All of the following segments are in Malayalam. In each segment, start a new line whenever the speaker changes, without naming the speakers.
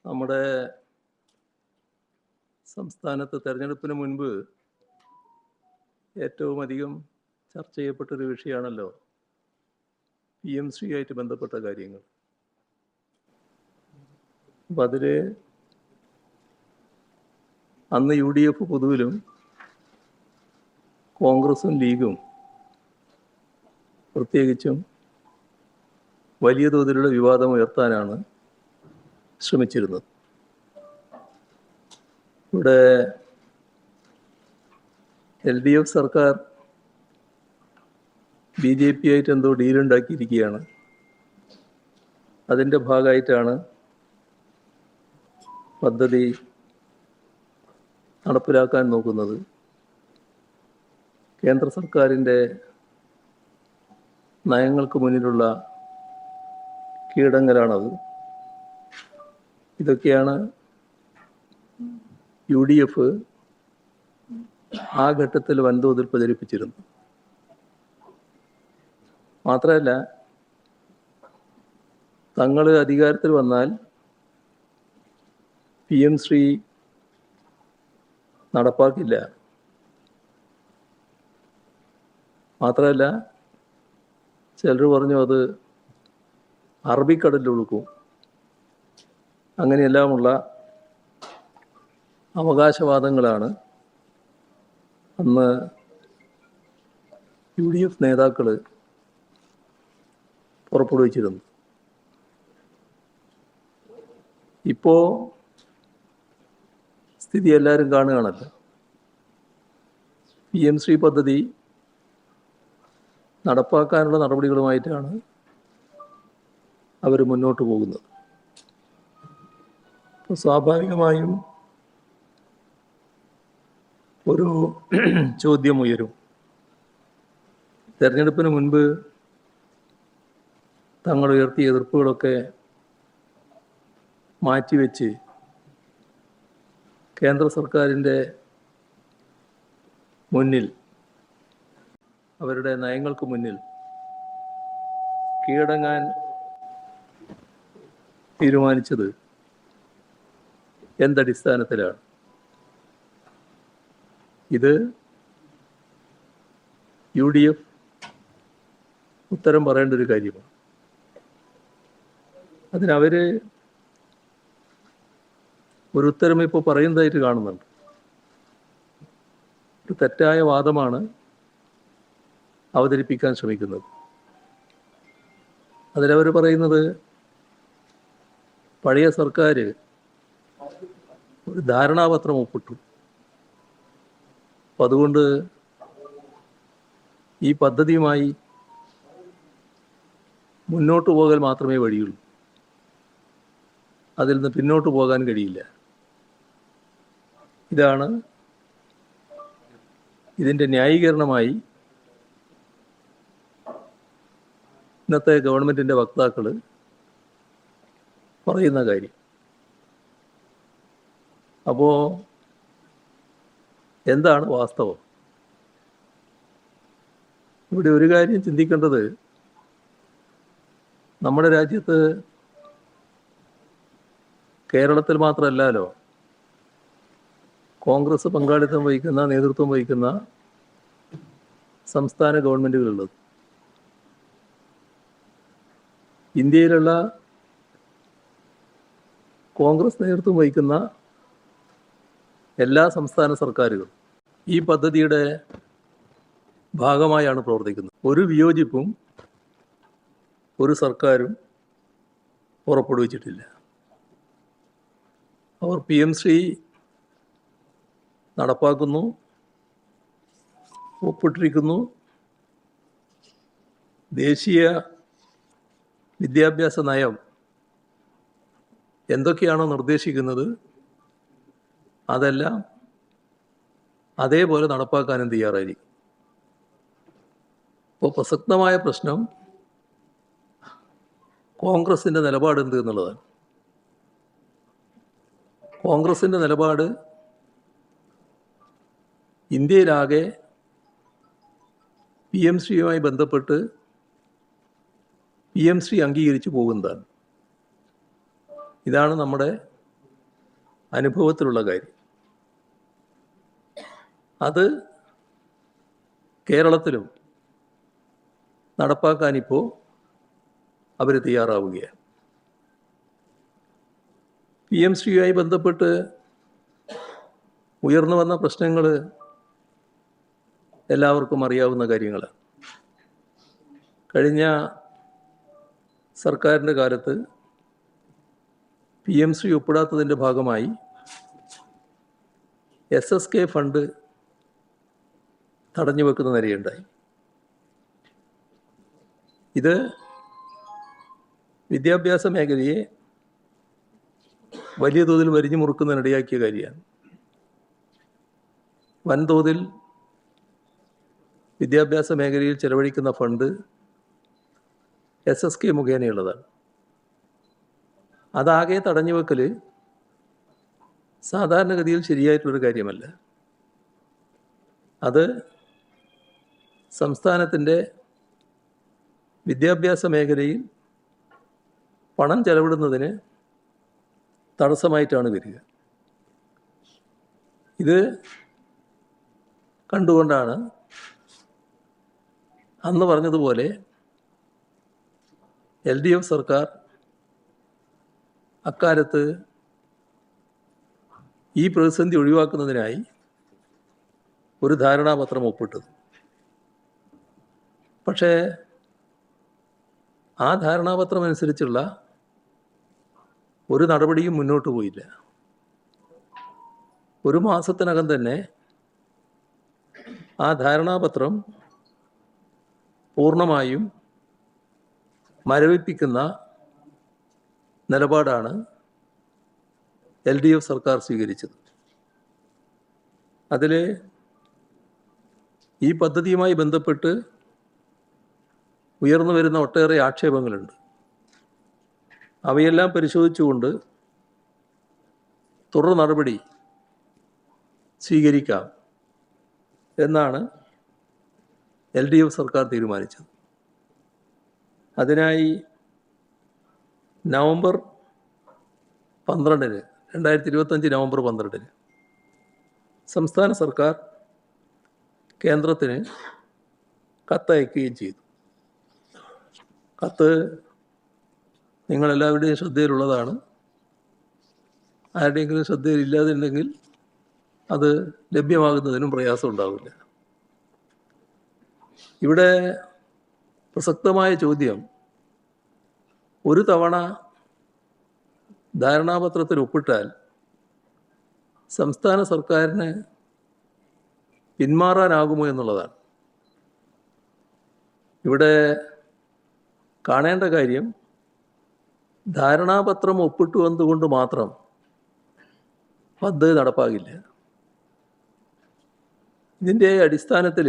നമ്മുടെ സംസ്ഥാനത്ത് തെരഞ്ഞെടുപ്പിന് മുൻപ് ഏറ്റവും അധികം ചർച്ച ചെയ്യപ്പെട്ടൊരു വിഷയമാണല്ലോ PMC ആയിട്ട് ബന്ധപ്പെട്ട കാര്യങ്ങൾ. അപ്പം അതിൽ അന്ന് UDF പൊതുവിലും കോൺഗ്രസും ലീഗും പ്രത്യേകിച്ചും വലിയ തോതിലുള്ള വിവാദം ഉയർത്താനാണ് ശ്രമിച്ചിരുന്നത്. ഇവിടെ LDF സർക്കാർ BJP ആയിട്ട് എന്തോ ഡീലുണ്ടാക്കിയിരിക്കുകയാണ്. അതിൻ്റെ ഭാഗമായിട്ടാണ് പദ്ധതി നടപ്പിലാക്കാൻ നോക്കുന്നത്. കേന്ദ്ര സർക്കാരിൻ്റെ നയങ്ങൾക്ക് മുന്നിലുള്ള കീഴടങ്ങലാണത്. ഇതൊക്കെയാണ് UDF ആ ഘട്ടത്തിൽ വൻതോതിൽ പ്രചരിപ്പിച്ചിരുന്നു. മാത്രമല്ല, തങ്ങൾ അധികാരത്തിൽ വന്നാൽ PMC നടപ്പാക്കില്ല. മാത്രമല്ല, ചിലർ പറഞ്ഞു അത് അറബിക്കടലിൽ ഒഴുക്കും. അങ്ങനെയെല്ലാമുള്ള അവകാശവാദങ്ങളാണ് അന്ന് UDF നേതാക്കൾ പുറപ്പെടുവിച്ചിരുന്നു. ഇപ്പോൾ സ്ഥിതി എല്ലാവരും കാണുകയാണല്ലോ. PMC പദ്ധതി നടപ്പാക്കാനുള്ള നടപടികളുമായിട്ടാണ് അവർ മുന്നോട്ട് പോകുന്നത്. അപ്പോൾ സ്വാഭാവികമായും ഒരു ചോദ്യം ഉയരും. തെരഞ്ഞെടുപ്പിന് മുൻപ് തങ്ങൾ ഉയർത്തിയ എതിർപ്പുകളൊക്കെ മാറ്റിവെച്ച് കേന്ദ്ര സർക്കാരിൻ്റെ മുന്നിൽ, അവരുടെ നയങ്ങൾക്ക് മുന്നിൽ കീഴടങ്ങാൻ തീരുമാനിച്ചത് എന്തടിസ്ഥാനത്തിലാണ്? ഇത് UDF ഉത്തരം പറയേണ്ട ഒരു കാര്യമാണ്. അതിനവർ ഒരു ഉത്തരം ഇപ്പോൾ പറയുന്നതായിട്ട് കാണുന്നുണ്ട്. ഒരു തെറ്റായ വാദമാണ് അവതരിപ്പിക്കാൻ ശ്രമിക്കുന്നത്. അതിലവർ പറയുന്നത് പഴയ സർക്കാർ ഒരു ധാരണാപത്രം ഒപ്പിട്ടു. അപ്പം അതുകൊണ്ട് ഈ പദ്ധതിയുമായി മുന്നോട്ട് പോകാൻ മാത്രമേ വഴിയുള്ളൂ, അതിൽ നിന്ന് പിന്നോട്ട് പോകാൻ കഴിയില്ല. ഇതാണ് ഇതിൻ്റെ ന്യായീകരണമായി ഇന്നത്തെ ഗവൺമെൻറ്റിൻ്റെ വക്താക്കൾ പറയുന്ന കാര്യം. അപ്പോൾ എന്താണ് വാസ്തവം? ഇവിടെ ഒരു കാര്യം ചിന്തിക്കേണ്ടത്, നമ്മുടെ രാജ്യത്ത് കേരളത്തിൽ മാത്രമല്ലല്ലോ കോൺഗ്രസ് പങ്കാളിത്തം വഹിക്കുന്ന, നേതൃത്വം വഹിക്കുന്ന സംസ്ഥാന ഗവൺമെൻറ്റുകളുള്ളത്. ഇന്ത്യയിലുള്ള കോൺഗ്രസ് നേതൃത്വം വഹിക്കുന്ന എല്ലാ സംസ്ഥാന സർക്കാരുകളും ഈ പദ്ധതിയുടെ ഭാഗമായാണ് പ്രവർത്തിക്കുന്നത്. ഒരു വിയോജിപ്പും ഒരു സർക്കാരും പുറപ്പെടുവിച്ചിട്ടില്ല. അവർ PMC നടപ്പാക്കുന്നു, ഒപ്പിട്ടിരിക്കുന്നു. ദേശീയ വിദ്യാഭ്യാസ നയം എന്തൊക്കെയാണോ നിർദ്ദേശിക്കുന്നത് അതെല്ലാം അതേപോലെ നടപ്പാക്കാനും തയ്യാറായിരിക്കും. ഇപ്പോൾ പ്രസക്തമായ പ്രശ്നം കോൺഗ്രസിൻ്റെ നിലപാട് എന്ത് എന്നുള്ളതാണ്. കോൺഗ്രസിൻ്റെ നിലപാട് ഇന്ത്യയിലാകെ PMCയുമായി ബന്ധപ്പെട്ട് PMC അംഗീകരിച്ചു പോകുന്നതാണ്. ഇതാണ് നമ്മുടെ അനുഭവത്തിലുള്ള കാര്യം. അത് കേരളത്തിലും നടപ്പാക്കാനിപ്പോൾ അവർ തയ്യാറാവുകയാണ്. PMശ്രീയുമായി ബന്ധപ്പെട്ട് ഉയർന്നു വന്ന പ്രശ്നങ്ങൾ എല്ലാവർക്കും അറിയാവുന്ന കാര്യങ്ങളാണ്. കഴിഞ്ഞ സർക്കാരിൻ്റെ കാലത്ത് PMശ്രീ ഒപ്പിടാത്തതിൻ്റെ ഭാഗമായി SSK ഫണ്ട് തടഞ്ഞു വെക്കുന്ന നിലയുണ്ടായി. ഇത് വിദ്യാഭ്യാസ മേഖലയെ വലിയ തോതിൽ വരിഞ്ഞു മുറുക്കുന്നതിനിടയാക്കിയ കാര്യമാണ്. വൻതോതിൽ വിദ്യാഭ്യാസ മേഖലയിൽ ചെലവഴിക്കുന്ന ഫണ്ട് SSK മുഖേനയുള്ളതാണ്. അതാകെ തടഞ്ഞു വെക്കൽ സാധാരണഗതിയിൽ ശരിയായിട്ടുള്ളൊരു കാര്യമല്ല. അത് സംസ്ഥാനത്തിൻ്റെ വിദ്യാഭ്യാസ മേഖലയിൽ പണം ചെലവിടുന്നതിന് തടസ്സമായിട്ടാണ് വരിക. ഇത് കണ്ടുകൊണ്ടാണ് അന്ന് പറഞ്ഞതുപോലെ LDF സർക്കാർ അക്കാലത്ത് ഈ പ്രതിസന്ധി ഒഴിവാക്കുന്നതിനായി ഒരു ധാരണാപത്രം ഒപ്പിട്ടത്. പക്ഷേ ആ ധാരണാപത്രം അനുസരിച്ചുള്ള ഒരു നടപടിയും മുന്നോട്ട് പോയില്ല. ഒരു മാസത്തിനകം തന്നെ ആ ധാരണാപത്രം പൂർണ്ണമായും മരവിപ്പിക്കുന്ന നിലപാടാണ് LDF സർക്കാർ സ്വീകരിച്ചത്. അതിൽ ഈ പദ്ധതിയുമായി ബന്ധപ്പെട്ട് ഉയർന്നു വരുന്ന ഒട്ടേറെ ആക്ഷേപങ്ങളുണ്ട്. അവയെല്ലാം പരിശോധിച്ചുകൊണ്ട് തുടർ നടപടി സ്വീകരിക്കാം എന്നാണ് LDF സർക്കാർ തീരുമാനിച്ചത്. അതിനായി നവംബർ 12 2025 നവംബർ 12 സംസ്ഥാന സർക്കാർ കേന്ദ്രത്തിന് കത്തയക്കുകയും ചെയ്തു. കത്ത് നിങ്ങളെല്ലാവരുടെയും ശ്രദ്ധയിലുള്ളതാണ്. ആരുടെയെങ്കിലും ശ്രദ്ധയിലില്ലാതുണ്ടെങ്കിൽ അത് ലഭ്യമാകുന്നതിനും പ്രയാസം ഉണ്ടാവില്ല. ഇവിടെ പ്രസക്തമായ ചോദ്യം, ഒരു തവണ ധാരണാപത്രത്തിൽ ഒപ്പിട്ടാൽ സംസ്ഥാന സർക്കാരിന് പിന്മാറാനാകുമോ എന്നുള്ളതാണ്. ഇവിടെ കാണേണ്ട കാര്യം, ധാരണാപത്രം ഒപ്പിട്ടു വന്നുകൊണ്ട് മാത്രം പദ്ധതി നടപ്പാകില്ല. ഇതിൻ്റെ അടിസ്ഥാനത്തിൽ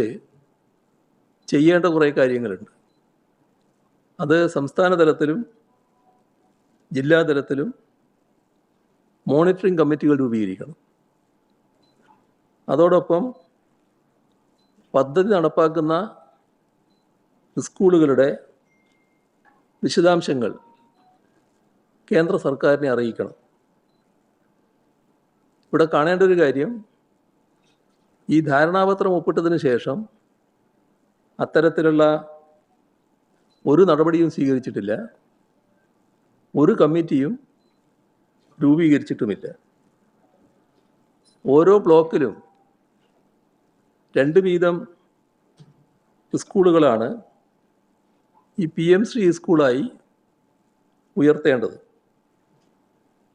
ചെയ്യേണ്ട കുറേ കാര്യങ്ങളുണ്ട്. അത് സംസ്ഥാന തലത്തിലും ജില്ലാ തലത്തിലും മോണിറ്ററിംഗ് കമ്മിറ്റികൾ രൂപീകരിക്കണം. അതോടൊപ്പം പദ്ധതി നടപ്പാക്കുന്ന സ്കൂളുകളുടെ വിശദാംശങ്ങൾ കേന്ദ്ര സർക്കാരിനെ അറിയിക്കണം. ഇവിടെ കാണേണ്ട ഒരു കാര്യം, ഈ ധാരണാപത്രം ഒപ്പിട്ടതിന് ശേഷം അത്തരത്തിലുള്ള ഒരു നടപടിയും സ്വീകരിച്ചിട്ടില്ല, ഒരു കമ്മിറ്റിയും രൂപീകരിച്ചിട്ടുമില്ല. ഓരോ ബ്ലോക്കിലും 2 വീതം സ്കൂളുകളാണ് ഈ PMശ്രീ സ്കൂളായി ഉയർത്തേണ്ടത്.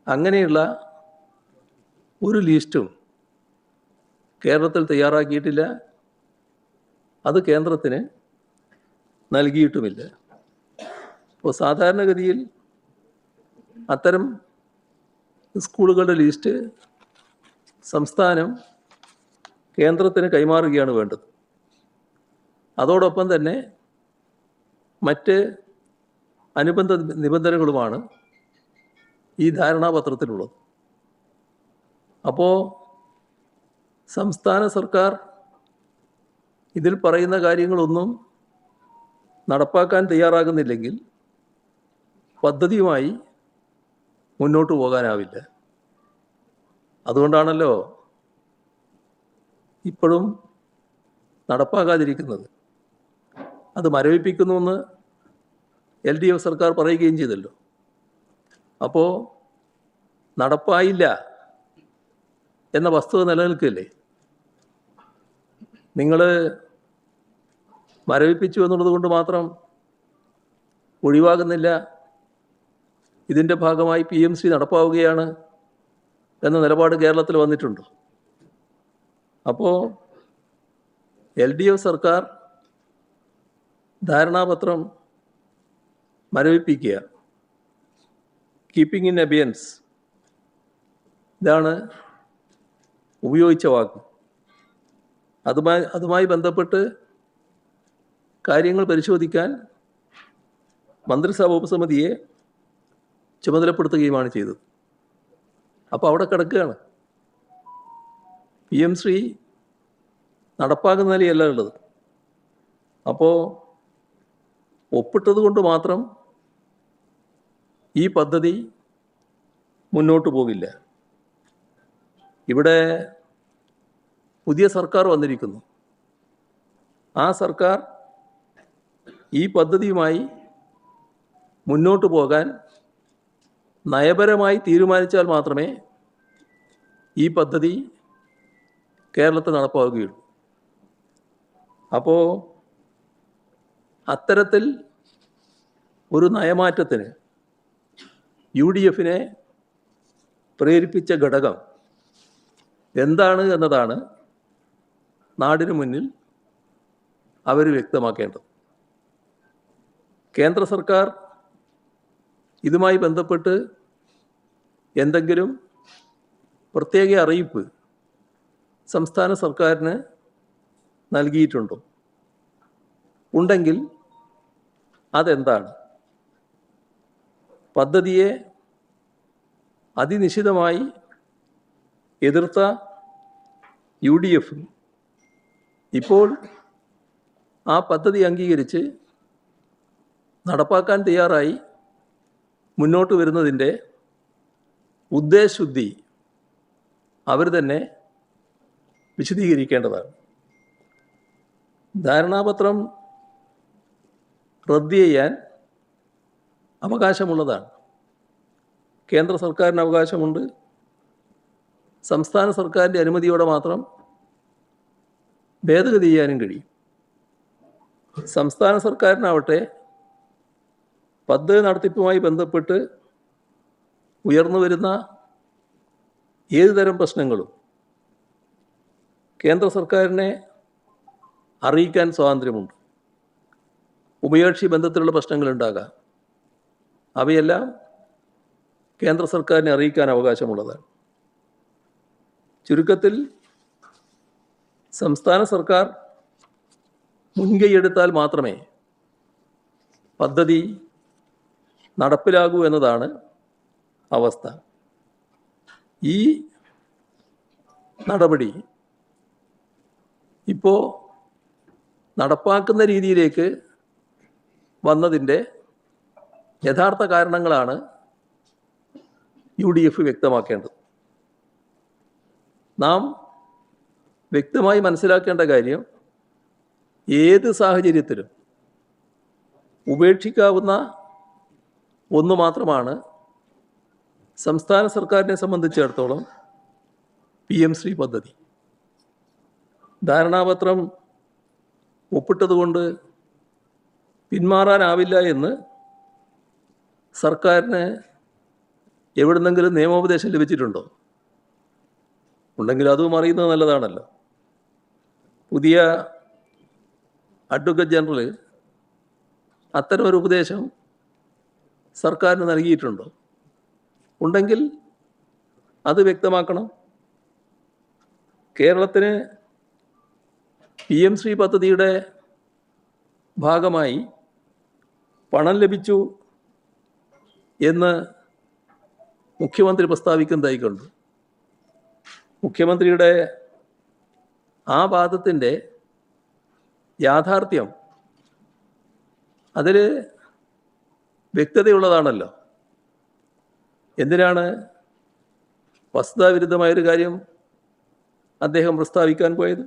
അങ്ങനെയുള്ള ഒരു ലിസ്റ്റും കേരളത്തിൽ തയ്യാറാക്കിയിട്ടില്ല, അത് കേന്ദ്രത്തിന് നൽകിയിട്ടുമില്ല. അപ്പോൾ സാധാരണഗതിയിൽ അത്തരം സ്കൂളുകളുടെ ലിസ്റ്റ് സംസ്ഥാനം കേന്ദ്രത്തിന് കൈമാറുകയാണ് വേണ്ടത്. അതോടൊപ്പം തന്നെ മറ്റ് അനുബന്ധ നിബന്ധനകളുമാണ് ഈ ധാരണാപത്രത്തിലുള്ളത്. അപ്പോൾ സംസ്ഥാന സർക്കാർ ഇതിൽ പറയുന്ന കാര്യങ്ങളൊന്നും നടപ്പാക്കാൻ തയ്യാറാകുന്നില്ലെങ്കിൽ പദ്ധതിയുമായി മുന്നോട്ട് പോകാനാവില്ല. അതുകൊണ്ടാണല്ലോ ഇപ്പോഴും നടപ്പാകാതിരിക്കുന്നത്. അത് മരവിപ്പിക്കുന്നുവെന്ന് LDF സർക്കാർ പറയുകയും ചെയ്തല്ലോ. അപ്പോൾ നടപ്പായില്ല എന്ന വസ്തുത നിലനിൽക്കില്ലേ? നിങ്ങൾ മരവിപ്പിച്ചു എന്നുള്ളത് കൊണ്ട് മാത്രം ഒഴിവാകുന്നില്ല, ഇതിൻ്റെ ഭാഗമായി PMC നടപ്പാവുകയാണ് എന്ന നിലപാട് കേരളത്തിൽ വന്നിട്ടുണ്ട്. അപ്പോൾ LDF സർക്കാർ ധാരണാപത്രം മരവിപ്പിക്കുക, കീപ്പിംഗ് ഇൻ അബിയൻസ്, ഇതാണ് ഉപയോഗിച്ച വാക്ക്. അതുമായി ബന്ധപ്പെട്ട് കാര്യങ്ങൾ പരിശോധിക്കാൻ മന്ത്രിസഭാ ഉപസമിതിയെ ചുമതലപ്പെടുത്തുകയുമാണ് ചെയ്തത്. അപ്പോൾ അവിടെ കിടക്കുകയാണ്. PMC നടപ്പാക്കുന്ന നിലയല്ല ഉള്ളത്. അപ്പോൾ ഒപ്പിട്ടത് കൊണ്ട് മാത്രം ഈ പദ്ധതി മുന്നോട്ട് പോകില്ല. ഇവിടെ പുതിയ സർക്കാർ വന്നിരിക്കുന്നു. ആ സർക്കാർ ഈ പദ്ധതിയുമായി മുന്നോട്ട് പോകാൻ നയപരമായി തീരുമാനിച്ചാൽ മാത്രമേ ഈ പദ്ധതി കേരളത്തിൽ നടപ്പാവുകയുള്ളൂ. അപ്പോൾ അത്തരത്തിൽ ഒരു നയമാറ്റത്തിന് UDFനെ പ്രേരിപ്പിച്ച ഘടകം എന്താണ് എന്നതാണ് നാടിനു മുന്നിൽ അവർ വ്യക്തമാക്കേണ്ടത്. കേന്ദ്ര സർക്കാർ ഇതുമായി ബന്ധപ്പെട്ട് എന്തെങ്കിലും പ്രത്യേക അറിയിപ്പ് സംസ്ഥാന സർക്കാരിന് നൽകിയിട്ടുണ്ടോ? ഉണ്ടെങ്കിൽ അതെന്താണ്? പദ്ധതിയെ അതിനിശിതമായി എതിർത്ത UDF ഇപ്പോൾ ആ പദ്ധതി അംഗീകരിച്ച് നടപ്പാക്കാൻ തയ്യാറായി മുന്നോട്ട് വരുന്നതിൻ്റെ ഉദ്ദേശശുദ്ധി അവർ തന്നെ വിശദീകരിക്കേണ്ടതാണ്. ധാരണാപത്രം റദ്ദ് ചെയ്യാൻ അവകാശമുള്ളതാണ്. കേന്ദ്ര സർക്കാരിന് അവകാശമുണ്ട്. സംസ്ഥാന സർക്കാരിൻ്റെ അനുമതിയോടെ മാത്രം ഭേദഗതി ചെയ്യാനും കഴിയും. സംസ്ഥാന സർക്കാരിനാവട്ടെ പദ്ധതി നടത്തിപ്പുമായി ബന്ധപ്പെട്ട് ഉയർന്നു വരുന്ന ഏതു തരം പ്രശ്നങ്ങളും കേന്ദ്ര സർക്കാരിനെ അറിയിക്കാൻ സ്വാതന്ത്ര്യമുണ്ട്. ഉഭയകക്ഷി ബന്ധത്തിലുള്ള പ്രശ്നങ്ങളുണ്ടാകാം. അവയെല്ലാം കേന്ദ്ര സർക്കാരിനെ അറിയിക്കാൻ അവകാശമുള്ളതാണ്. ചുരുക്കത്തിൽ സംസ്ഥാന സർക്കാർ മുൻകൈയെടുത്താൽ മാത്രമേ പദ്ധതി നടപ്പിലാകൂ എന്നതാണ് അവസ്ഥ. ഈ നടപടി ഇപ്പോൾ നടപ്പാക്കുന്ന രീതിയിലേക്ക് വന്നതിൻ്റെ യഥാർത്ഥ കാരണങ്ങളാണ് UDF വ്യക്തമാക്കേണ്ടത്. നാം വ്യക്തമായി മനസ്സിലാക്കേണ്ട കാര്യം, ഏത് സാഹചര്യത്തിലും ഉപേക്ഷിക്കാവുന്ന ഒന്ന് മാത്രമാണ് സംസ്ഥാന സർക്കാരിനെ സംബന്ധിച്ചിടത്തോളം PMC പദ്ധതി. ധാരണാപത്രം ഒപ്പിട്ടതുകൊണ്ട് പിന്മാറാനാവില്ല എന്ന് സർക്കാരിന് എവിടുന്നെങ്കിലും നിയമോപദേശം ലഭിച്ചിട്ടുണ്ടോ? ഉണ്ടെങ്കിൽ അതും അറിയുന്നത് നല്ലതാണല്ലോ. പുതിയ അഡ്വക്കേറ്റ് ജനറൽ അത്തരമൊരു ഉപദേശം സർക്കാരിന് നൽകിയിട്ടുണ്ടോ? ഉണ്ടെങ്കിൽ അത് വ്യക്തമാക്കണം. കേരളത്തിന് PMC പദ്ധതിയുടെ ഭാഗമായി പണം ലഭിച്ചു എന്ന് മുഖ്യമന്ത്രി പ്രസ്താവിക്കുന്നതായി കണ്ടു. മുഖ്യമന്ത്രിയുടെ ആ വാദത്തിൻ്റെ യാഥാർത്ഥ്യം അതിൽ വ്യക്തതയുള്ളതാണല്ലോ. എന്തിനാണ് വസ്തുതാവിരുദ്ധമായൊരു കാര്യം അദ്ദേഹം പ്രസ്താവിക്കാൻ പോയത്.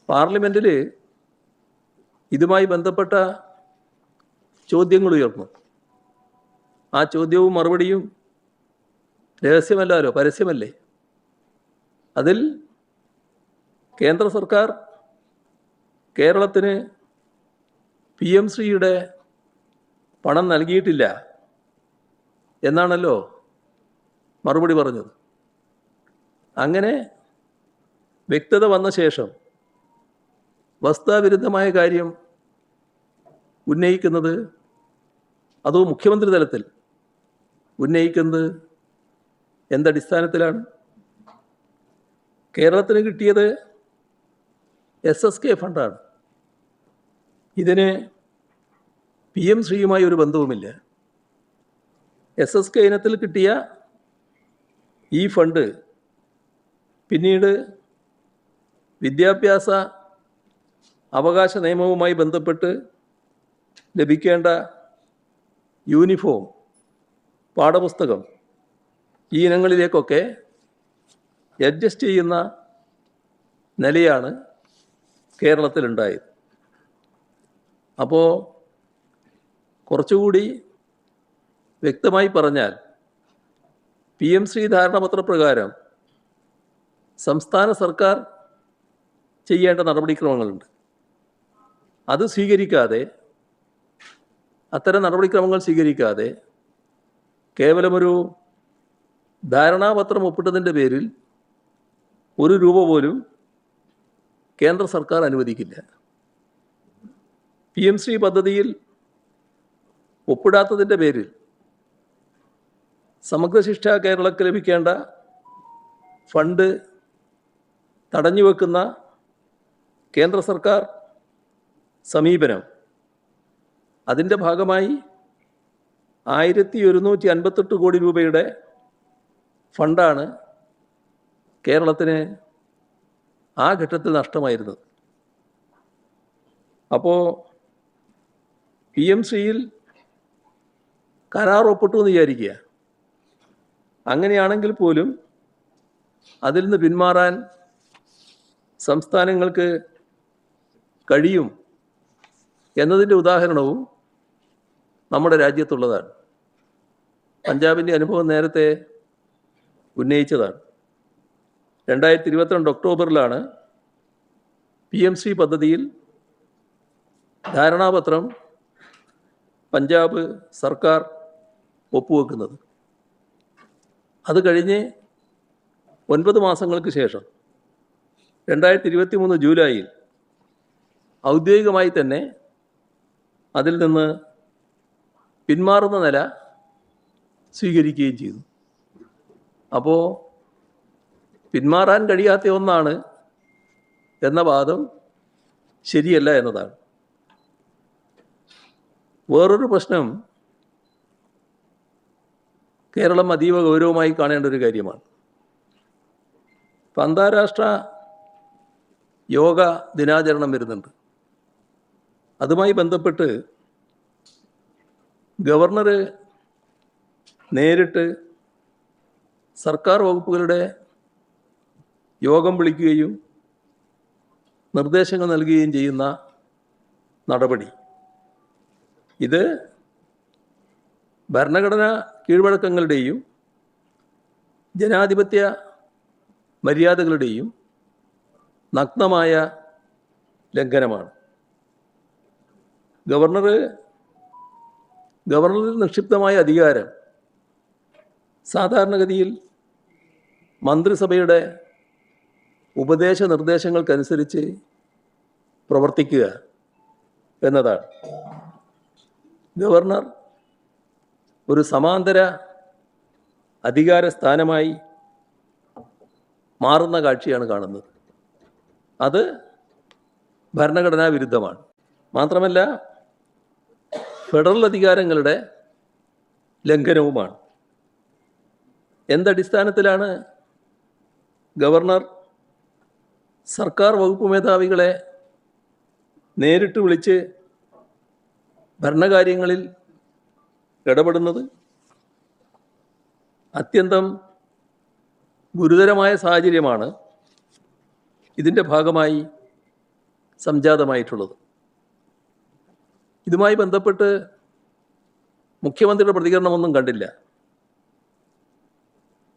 പാർലമെൻറ്റിൽ ഇതുമായി ബന്ധപ്പെട്ട ചോദ്യങ്ങൾ ഉയർന്നു. ആ ചോദ്യവും മറുപടിയും രഹസ്യമല്ലല്ലോ, പരസ്യമല്ലേ. അതിൽ കേന്ദ്ര സർക്കാർ കേരളത്തിന് PMശ്രീയുടെ പണം നൽകിയിട്ടില്ല എന്നാണല്ലോ മറുപടി പറഞ്ഞത്. അങ്ങനെ വ്യക്തത വന്ന ശേഷം വസ്തുതാവിരുദ്ധമായ കാര്യം ഉന്നയിക്കുന്നത്, അതോ മുഖ്യമന്ത്രി തലത്തിൽ ഉന്നയിക്കുന്നത് എന്തടിസ്ഥാനത്തിലാണ്? കേരളത്തിന് കിട്ടിയത് SSK ഫണ്ടാണ്. ഇതിന് PMശ്രീയുമായി ഒരു ബന്ധവുമില്ല. SSK ഇനത്തിൽ കിട്ടിയ ഈ ഫണ്ട് പിന്നീട് വിദ്യാഭ്യാസ അവകാശ നിയമവുമായി ബന്ധപ്പെട്ട് ലഭിക്കേണ്ട യൂണിഫോം, പാഠപുസ്തകം, ഈ ഇനങ്ങളിലേക്കൊക്കെ അഡ്ജസ്റ്റ് ചെയ്യുന്ന നിലയാണ് കേരളത്തിലുണ്ടായത്. അപ്പോൾ കുറച്ചുകൂടി വ്യക്തമായി പറഞ്ഞാൽ, PMശ്രീ ധാരണാപത്രപ്രകാരം സംസ്ഥാന സർക്കാർ ചെയ്യേണ്ട നടപടിക്രമങ്ങളുണ്ട്. അത് സ്വീകരിക്കാതെ, അത്തരം നടപടിക്രമങ്ങൾ സ്വീകരിക്കാതെ കേവലമൊരു ധാരണാപത്രം ഒപ്പിട്ടതിൻ്റെ പേരിൽ ₹1 പോലും കേന്ദ്ര സർക്കാർ അനുവദിക്കില്ല. PMശ്രീ പദ്ധതിയിൽ ഒപ്പിടാത്തതിൻ്റെ പേരിൽ സമഗ്ര ശിക്ഷ കേരളക്ക് ലഭിക്കേണ്ട ഫണ്ട് തടഞ്ഞുവെക്കുന്ന കേന്ദ്ര സർക്കാർ സമീപനം, അതിൻ്റെ ഭാഗമായി 1158 കോടി രൂപയുടെ ഫണ്ടാണ് കേരളത്തിന് ആ ഘട്ടത്തിൽ നഷ്ടമായിരുന്നത്. അപ്പോൾ PMശ്രീയിൽ കരാർ ഒപ്പിട്ടു എന്ന് വിചാരിക്കുക. അങ്ങനെയാണെങ്കിൽ പോലും അതിൽ നിന്ന് പിന്മാറാൻ സംസ്ഥാനങ്ങൾക്ക് കഴിയും എന്നതിൻ്റെ ഉദാഹരണവും നമ്മുടെ രാജ്യത്തുള്ളതാണ്. പഞ്ചാബിൻ്റെ അനുഭവം നേരത്തെ ഉന്നയിച്ചതാണ്. 2022 ഒക്ടോബറിലാണ് PMശ്രീ പദ്ധതിയിൽ ധാരണാപത്രം പഞ്ചാബ് സർക്കാർ ഒപ്പുവെക്കുന്നത്. അത് കഴിഞ്ഞ് 9 മാസങ്ങൾക്ക് ശേഷം 2023 ജൂലൈയിൽ ഔദ്യോഗികമായി തന്നെ അതിൽ നിന്ന് പിന്മാറുന്ന നില സ്വീകരിക്കുകയും ചെയ്തു. അപ്പോൾ പിന്മാറാൻ കഴിയാത്ത ഒന്നാണ് എന്ന വാദം ശരിയല്ല എന്നതാണ്. വേറൊരു പ്രശ്നം കേരളം അതീവ ഗൗരവമായി കാണേണ്ട ഒരു കാര്യമാണ്. ഇപ്പം അന്താരാഷ്ട്ര യോഗ ദിനാചരണം വരുന്നുണ്ട്. അതുമായി ബന്ധപ്പെട്ട് ഗവർണർ നേരിട്ട് സർക്കാർ വകുപ്പുകളുടെ യോഗം വിളിക്കുകയും നിർദ്ദേശങ്ങൾ നൽകുകയും ചെയ്യുന്ന നടപടി, ഇത് ഭരണഘടനാ കീഴ്വഴക്കങ്ങളുടെയും ജനാധിപത്യ മര്യാദകളുടെയും നഗ്നമായ ലംഘനമാണ്. ഗവർണറിൽ നിക്ഷിപ്തമായ അധികാരം സാധാരണഗതിയിൽ മന്ത്രിസഭയുടെ ഉപദേശ നിർദ്ദേശങ്ങൾക്കനുസരിച്ച് പ്രവർത്തിക്കുക എന്നതാണ്. ഗവർണർ ഒരു സമാന്തര അധികാര സ്ഥാനമായി മാറുന്ന കാഴ്ചയാണ് കാണുന്നത്. അത് ഭരണഘടനാ വിരുദ്ധമാണ്. മാത്രമല്ല ഫെഡറൽ അധികാരങ്ങളുടെ ലംഘനവുമാണ്. എന്തടിസ്ഥാനത്തിലാണ് ഗവർണർ സർക്കാർ വകുപ്പ് മേധാവികളെ നേരിട്ട് വിളിച്ച് ഭരണകാര്യങ്ങളിൽ ഇടപെടുന്നത്? അത്യന്തം ഗുരുതരമായ സാഹചര്യമാണ് ഇതിൻ്റെ ഭാഗമായി സംജാതമായിട്ടുള്ളത്. ഇതുമായി ബന്ധപ്പെട്ട് മുഖ്യമന്ത്രിയുടെ പ്രതികരണമൊന്നും കണ്ടില്ല.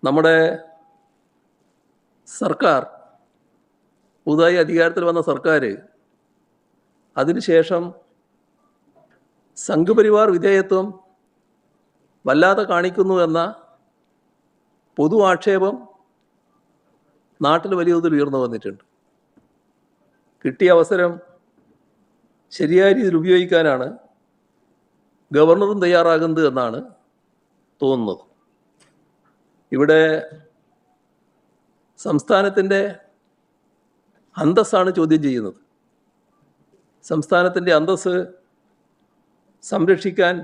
നമ്മുടെ സർക്കാർ, പുതുതായി അധികാരത്തിൽ വന്ന സർക്കാർ, അതിനുശേഷം സംഘപരിവാർ വിധേയത്വം വല്ലാതെ കാണിക്കുന്നു എന്ന പൊതു ആക്ഷേപം നാട്ടിൽ വലിയ തോതിൽ ഉയർന്നു വന്നിട്ടുണ്ട്. കിട്ടിയ അവസരം ശരിയായ രീതിയിൽ ഉപയോഗിക്കാനാണ് ഗവർണറും തയ്യാറാകുന്നത് എന്നാണ് തോന്നുന്നത്. ഇവിടെ സംസ്ഥാനത്തിൻ്റെ അന്തസ്സാണ് ചോദ്യം ചെയ്യുന്നത്. സംസ്ഥാനത്തിൻ്റെ അന്തസ്സ് സംരക്ഷിക്കാൻ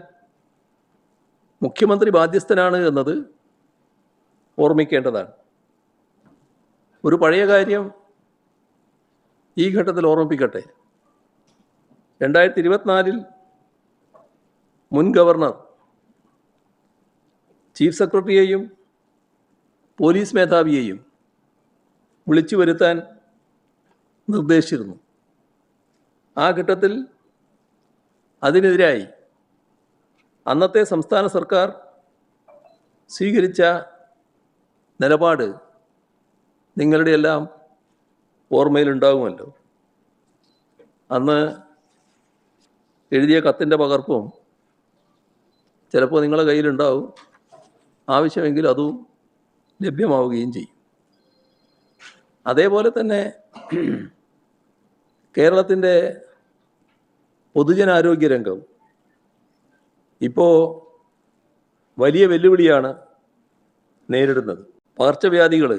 മുഖ്യമന്ത്രി ബാധ്യസ്ഥനാണ് എന്നത് ഓർമ്മിക്കേണ്ടതാണ്. ഒരു പഴയ കാര്യം ഈ ഘട്ടത്തിൽ ഓർമ്മിപ്പിക്കട്ടെ. 2024 മുൻ ഗവർണർ ചീഫ് സെക്രട്ടറിയെയും പോലീസ് മേധാവിയെയും വിളിച്ചു വരുത്താൻ നിർദ്ദേശിച്ചിരുന്നു. ആ ഘട്ടത്തിൽ അതിനെതിരായി അന്നത്തെ സംസ്ഥാന സർക്കാർ സ്വീകരിച്ച നിലപാട് നിങ്ങളുടെ എല്ലാം ഓർമ്മയിലുണ്ടാകുമല്ലോ. അന്ന് എഴുതിയ കത്തിൻ്റെ പകർപ്പും ചിലപ്പോൾ നിങ്ങളുടെ കയ്യിലുണ്ടാവും. ആവശ്യമെങ്കിൽ അതും ലഭ്യമാവുകയും ചെയ്യും. അതേപോലെ തന്നെ കേരളത്തിൻ്റെ പൊതുജനാരോഗ്യ രംഗം ഇപ്പോൾ വലിയ വെല്ലുവിളിയാണ് നേരിടുന്നത്. പകർച്ചവ്യാധികൾ,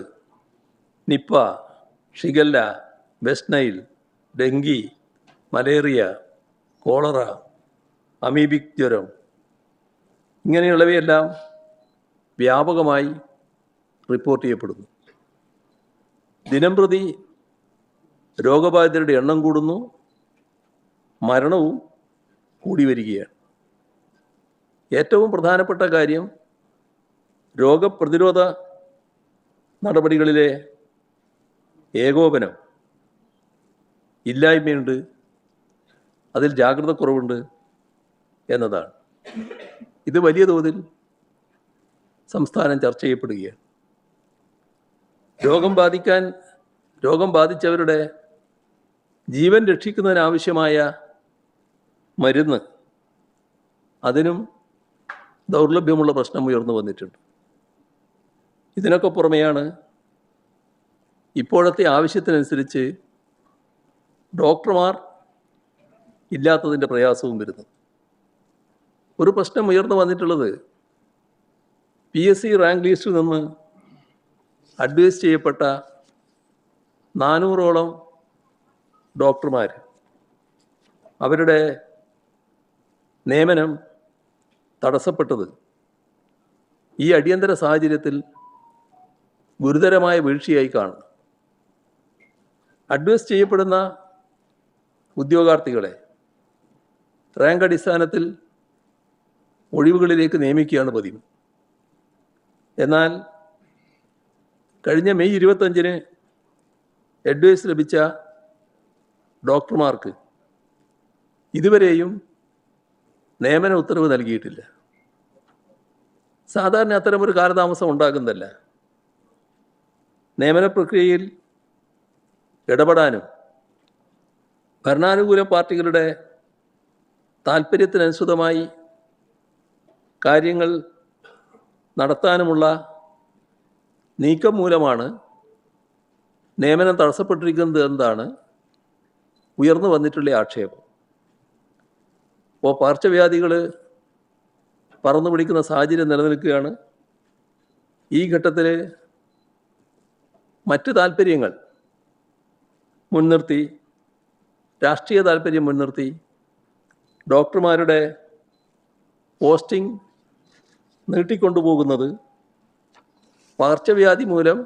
Nipah, shigella, west Nile, dengue, malaria, cholera, amoebic ജ്വരം, ഇങ്ങനെയുള്ളവയെല്ലാം വ്യാപകമായി റിപ്പോർട്ട് ചെയ്യപ്പെടുന്നു. ദിനംപ്രതി രോഗബാധിതരുടെ എണ്ണം കൂടുന്നു, മരണവും കൂടി വരികയാണ്. ഏറ്റവും പ്രധാനപ്പെട്ട കാര്യം രോഗപ്രതിരോധ നടപടികളിലെ ഏകോപനം ഇല്ലായ്മയുണ്ട്, അതിൽ ജാഗ്രത കുറവുണ്ട് എന്നതാണ്. ഇത് വലിയ തോതിൽ സംസ്ഥാനം ചർച്ച ചെയ്യപ്പെടുകയാണ്. രോഗം ബാധിച്ചവരുടെ ജീവൻ രക്ഷിക്കുന്നതിനാവശ്യമായ മരുന്ന്, അതിനും ദൗർലഭ്യമുള്ള പ്രശ്നം ഉയർന്നു വന്നിട്ടുണ്ട്. ഇതിനൊക്കെ പുറമെയാണ് ഇപ്പോഴത്തെ ആവശ്യത്തിനനുസരിച്ച് ഡോക്ടർമാർ ഇല്ലാത്തതിൻ്റെ പ്രയാസവും വരുന്നത്. ഒരു പ്രശ്നം ഉയർന്നു വന്നിട്ടുള്ളത് PSC റാങ്ക് ലിസ്റ്റിൽ നിന്ന് അഡ്വൈസ് ചെയ്യപ്പെട്ട 400ഓളം ഡോക്ടർമാർ, അവരുടെ നിയമനം തടസ്സപ്പെട്ടത് ഈ അടിയന്തര സാഹചര്യത്തിൽ ഗുരുതരമായ വീഴ്ചയായി കാണുന്നു. അഡ്വൈസ് ചെയ്യപ്പെടുന്ന ഉദ്യോഗാർത്ഥികളെ റാങ്ക് അടിസ്ഥാനത്തിൽ ഒഴിവുകളിലേക്ക് നിയമിക്കുകയാണ് പതിവ്. എന്നാൽ കഴിഞ്ഞ മെയ് 25-ന് അഡ്വൈസ് ലഭിച്ച ഡോക്ടർമാർക്ക് ഇതുവരെയും നിയമന ഉത്തരവ് നൽകിയിട്ടില്ല. സാധാരണ അത്തരമൊരു കാലതാമസം ഉണ്ടാകുന്നതല്ല. നിയമന പ്രക്രിയയിൽ ഇടപെടാനും ഭരണാനുകൂല പാർട്ടികളുടെ താൽപ്പര്യത്തിനനുസൃതമായി കാര്യങ്ങൾ നടത്താനുമുള്ള നീക്കം മൂലമാണ് നിയമനം തടസ്സപ്പെട്ടിരിക്കുന്നത് എന്നതാണ് ഉയർന്നു വന്നിട്ടുള്ള ആക്ഷേപം. അപ്പോൾ പകർച്ചവ്യാധികൾ പറന്നു പിടിക്കുന്ന സാഹചര്യം നിലനിൽക്കുകയാണ്. ഈ ഘട്ടത്തിൽ മറ്റ് താൽപ്പര്യങ്ങൾ മുൻനിർത്തി, രാഷ്ട്രീയ താൽപ്പര്യം മുൻനിർത്തി ഡോക്ടർമാരുടെ പോസ്റ്റിംഗ് നീട്ടിക്കൊണ്ടുപോകുന്നത് പകർച്ചവ്യാധി മൂലം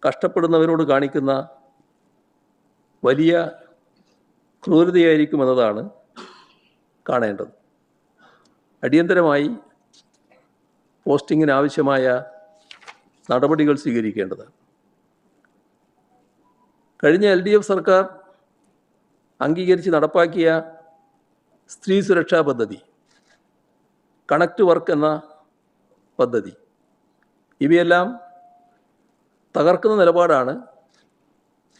കഷ്ടപ്പെടുന്നവരോട് കാണിക്കുന്ന വലിയ ക്രൂരതയായിരിക്കുമെന്നതാണ് കാണേണ്ടത്. അടിയന്തരമായി പോസ്റ്റിങ്ങിനാവശ്യമായ നടപടികൾ സ്വീകരിക്കേണ്ടത്. കഴിഞ്ഞ LDF സർക്കാർ അംഗീകരിച്ച് നടപ്പാക്കിയ സ്ത്രീ സുരക്ഷാ പദ്ധതി, കണക്ട് വർക്ക് എന്ന പദ്ധതി, ഇവയെല്ലാം തകർക്കുന്ന നിലപാടാണ്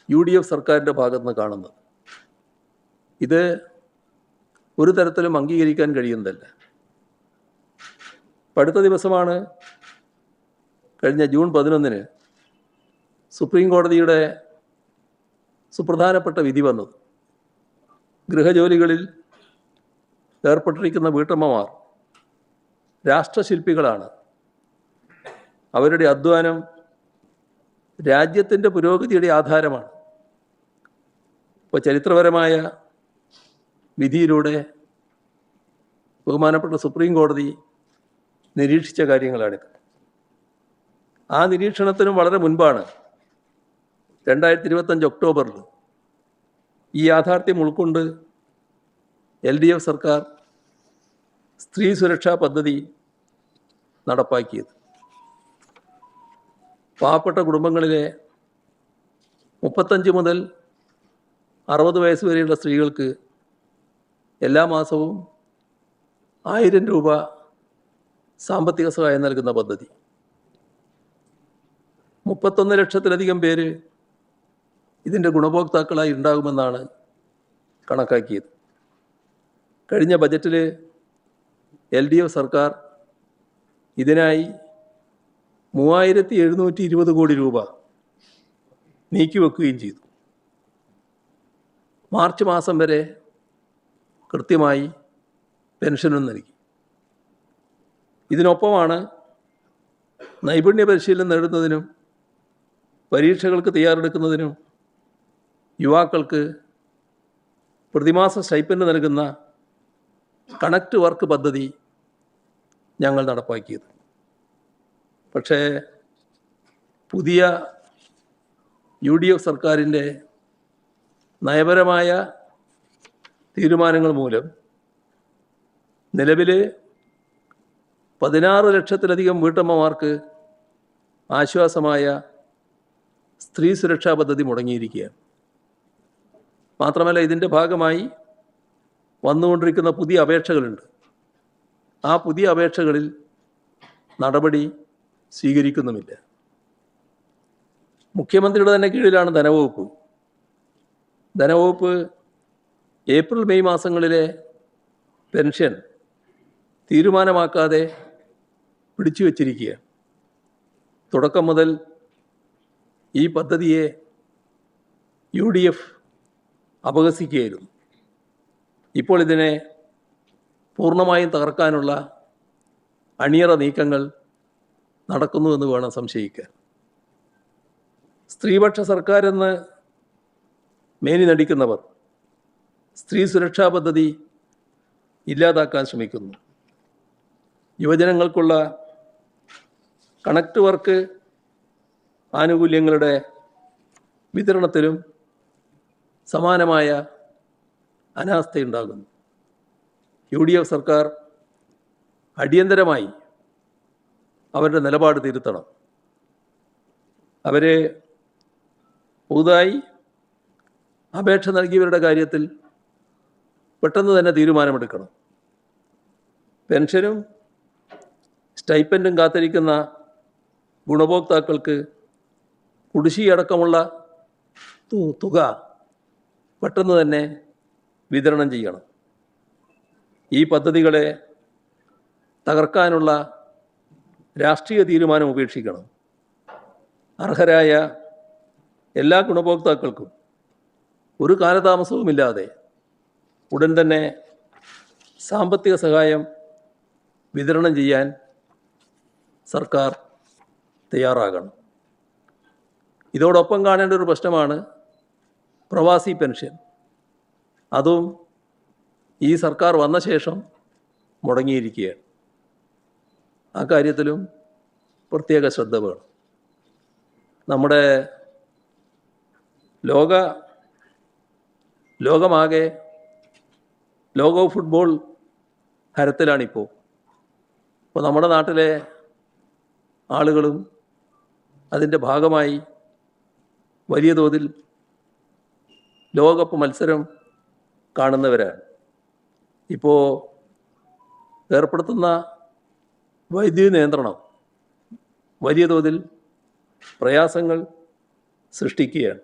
UDF സർക്കാരിൻ്റെ ഭാഗത്തുനിന്ന് കാണുന്നത്. ഇത് ഒരു തരത്തിലും അംഗീകരിക്കാൻ കഴിയുന്നതല്ല. അടുത്ത ദിവസമാണ് കഴിഞ്ഞ ജൂൺ 11 സുപ്രീം കോടതിയുടെ സുപ്രധാനപ്പെട്ട വിധി വന്നത്. ഗൃഹജോലികളിൽ ഏർപ്പെട്ടിരിക്കുന്ന വീട്ടമ്മമാർ രാഷ്ട്രശില്പികളാണ്. അവരുടെ അധ്വാനം രാജ്യത്തിൻ്റെ പുരോഗതിയുടെ ആധാരമാണ്. ഇപ്പോൾ ചരിത്രപരമായ വിധിയിലൂടെ ബഹുമാനപ്പെട്ട സുപ്രീം കോടതി നിരീക്ഷിച്ച കാര്യങ്ങളാണിത്. ആ നിരീക്ഷണത്തിനും വളരെ മുൻപാണ് 2025 ഒക്ടോബറിൽ ഈ യാഥാർത്ഥ്യം ഉൾക്കൊണ്ട് LDF സർക്കാർ സ്ത്രീ സുരക്ഷാ പദ്ധതി നടപ്പാക്കിയത്. പാവപ്പെട്ട കുടുംബങ്ങളിലെ 35 മുതൽ 60 വയസ്സ് വരെയുള്ള സ്ത്രീകൾക്ക് എല്ലാ മാസവും 1000 രൂപ സാമ്പത്തിക സഹായം നൽകുന്ന പദ്ധതി. 31 ലക്ഷത്തിലധികം പേര് ഇതിൻ്റെ ഗുണഭോക്താക്കളായി ഉണ്ടാകുമെന്നാണ് കണക്കാക്കിയത്. കഴിഞ്ഞ ബജറ്റിൽ LDF സർക്കാർ ഇതിനായി 3720 കോടി രൂപ നീക്കിവെക്കുകയും ചെയ്തു. മാർച്ച് മാസം വരെ കൃത്യമായി പെൻഷനും നൽകി. ഇതിനൊപ്പമാണ് നൈപുണ്യ പരിശീലനം നേടുന്നതിനും പരീക്ഷകൾക്ക് തയ്യാറെടുക്കുന്നതിനും യുവാക്കൾക്ക് പ്രതിമാസ സ്റ്റൈപ്പൻഡ് നൽകുന്ന കണക്ട് വർക്ക് പദ്ധതി ഞങ്ങൾ നടപ്പാക്കിയത്. പക്ഷേ പുതിയ UDF സർക്കാരിൻ്റെ നയപരമായ തീരുമാനങ്ങൾ മൂലം നിലവിൽ 16 ലക്ഷത്തിലധികം വീട്ടമ്മമാർക്ക് ആശ്വാസമായ സ്ത്രീ സുരക്ഷാ പദ്ധതി മുടങ്ങിയിരിക്കുകയാണ്. മാത്രമല്ല, ഇതിൻ്റെ ഭാഗമായി വന്നുകൊണ്ടിരിക്കുന്ന പുതിയ അപേക്ഷകളുണ്ട്. ആ പുതിയ അപേക്ഷകളിൽ നടപടി സ്വീകരിക്കുന്നുമില്ല. മുഖ്യമന്ത്രിയുടെ തന്നെ കീഴിലാണ് ധനവകുപ്പ്. ധനവകുപ്പ് ഏപ്രിൽ മെയ് മാസങ്ങളിലെ പെൻഷൻ തീരുമാനമാക്കാതെ പിടിച്ചു വച്ചിരിക്കുകയാണ്. തുടക്കം മുതൽ ഈ പദ്ധതിയെ UDF അപഹസിക്കുകയായിരുന്നു. ഇപ്പോൾ ഇതിനെ പൂർണ്ണമായും തകർക്കാനുള്ള അണിയറ നീക്കങ്ങൾ നടക്കുന്നുവെന്ന് വേണം സംശയിക്കാൻ. സ്ത്രീപക്ഷ സർക്കാരെന്ന് മേനി നടിക്കുന്നവർ സ്ത്രീ സുരക്ഷാ പദ്ധതി ഇല്ലാതാക്കാൻ ശ്രമിക്കുന്നു. യുവജനങ്ങൾക്കുള്ള കണക്ട് വർക്ക് ആനുകൂല്യങ്ങളുടെ വിതരണത്തിലും സമാനമായ അനാസ്ഥയുണ്ടാകുന്നു. UDF സർക്കാർ അടിയന്തരമായി അവരുടെ നിലപാട് തിരുത്തണം. അവരെ പുതുതായി അപേക്ഷ നൽകിയവരുടെ കാര്യത്തിൽ പെട്ടെന്ന് തന്നെ തീരുമാനമെടുക്കണം. പെൻഷനും സ്റ്റൈപ്പൻഡും കാത്തിരിക്കുന്ന ഗുണഭോക്താക്കൾക്ക് കുടിശ്ശികയടക്കമുള്ള തുക പെട്ടെന്ന് തന്നെ വിതരണം ചെയ്യണം. ഈ പദ്ധതികളെ തകർക്കാനുള്ള രാഷ്ട്രീയ തീരുമാനം ഉപേക്ഷിക്കണം. അർഹരായ എല്ലാ ഗുണഭോക്താക്കൾക്കും ഒരു കാലതാമസവുമില്ലാതെ ഉടൻ തന്നെ സാമ്പത്തിക സഹായം വിതരണം ചെയ്യാൻ സർക്കാർ തയ്യാറാകണം. ഇതോടൊപ്പം കാണേണ്ട ഒരു പ്രശ്നമാണ് പ്രവാസി പെൻഷൻ. അതും ഈ സർക്കാർ വന്ന ശേഷം മുടങ്ങിയിരിക്കുകയാണ്. ആ കാര്യത്തിലും പ്രത്യേക ശ്രദ്ധ വേണം. നമ്മുടെ ലോകമാകെ ലോക ഫുട്ബോൾ ഹരത്തിലാണിപ്പോൾ. ഇപ്പോൾ നമ്മുടെ നാട്ടിലെ ആളുകളും അതിൻ്റെ ഭാഗമായി വലിയ തോതിൽ ലോകകപ്പ് മത്സരം കാണുന്നവരാണ്. ഇപ്പോൾ ഏർപ്പെടുത്തുന്ന വൈദ്യുതി നിയന്ത്രണം വലിയ തോതിൽ പ്രയാസങ്ങൾ സൃഷ്ടിക്കുകയാണ്.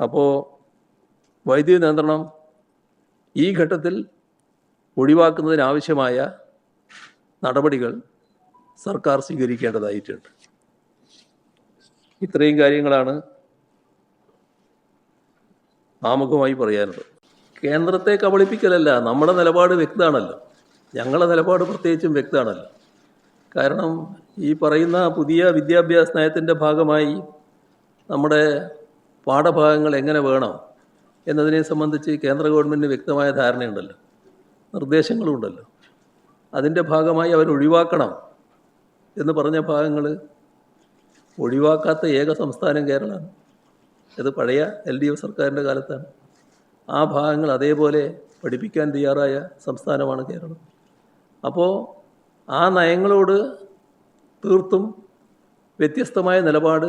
അപ്പോൾ വൈദ്യുതി നിയന്ത്രണം ഈ ഘട്ടത്തിൽ ഒഴിവാക്കുന്നതിനാവശ്യമായ നടപടികൾ സർക്കാർ സ്വീകരിക്കേണ്ടതായിട്ടുണ്ട്. ഇത്രയും കാര്യങ്ങളാണ് ആമുഖമായി പറയാനുള്ളത്. കേന്ദ്രത്തെ കബളിപ്പിക്കലല്ല, നമ്മുടെ നിലപാട് വ്യക്തമാണല്ലോ. ഞങ്ങളുടെ നിലപാട് പ്രത്യേകിച്ചും വ്യക്തമാണല്ലോ. കാരണം ഈ പറയുന്ന പുതിയ വിദ്യാഭ്യാസ നയത്തിൻ്റെ ഭാഗമായി നമ്മുടെ പാഠഭാഗങ്ങൾ എങ്ങനെ വേണം എന്നതിനെ സംബന്ധിച്ച് കേന്ദ്ര ഗവൺമെൻറ്റിന് വ്യക്തമായ ധാരണയുണ്ടല്ലോ, നിർദ്ദേശങ്ങളും ഉണ്ടല്ലോ. അതിൻ്റെ ഭാഗമായി അവർ ഒഴിവാക്കണം എന്ന് പറഞ്ഞ ഭാഗങ്ങൾ ഒഴിവാക്കാത്ത ഏക സംസ്ഥാനം കേരളമാണ്. ഇത് പഴയ LDF സർക്കാരിൻ്റെ കാലത്താണ്. ആ ഭാഗങ്ങൾ അതേപോലെ പഠിപ്പിക്കാൻ തയ്യാറായ സംസ്ഥാനമാണ് കേരളം. അപ്പോൾ ആ നയങ്ങളോട് തീർത്തും വ്യത്യസ്തമായ നിലപാട്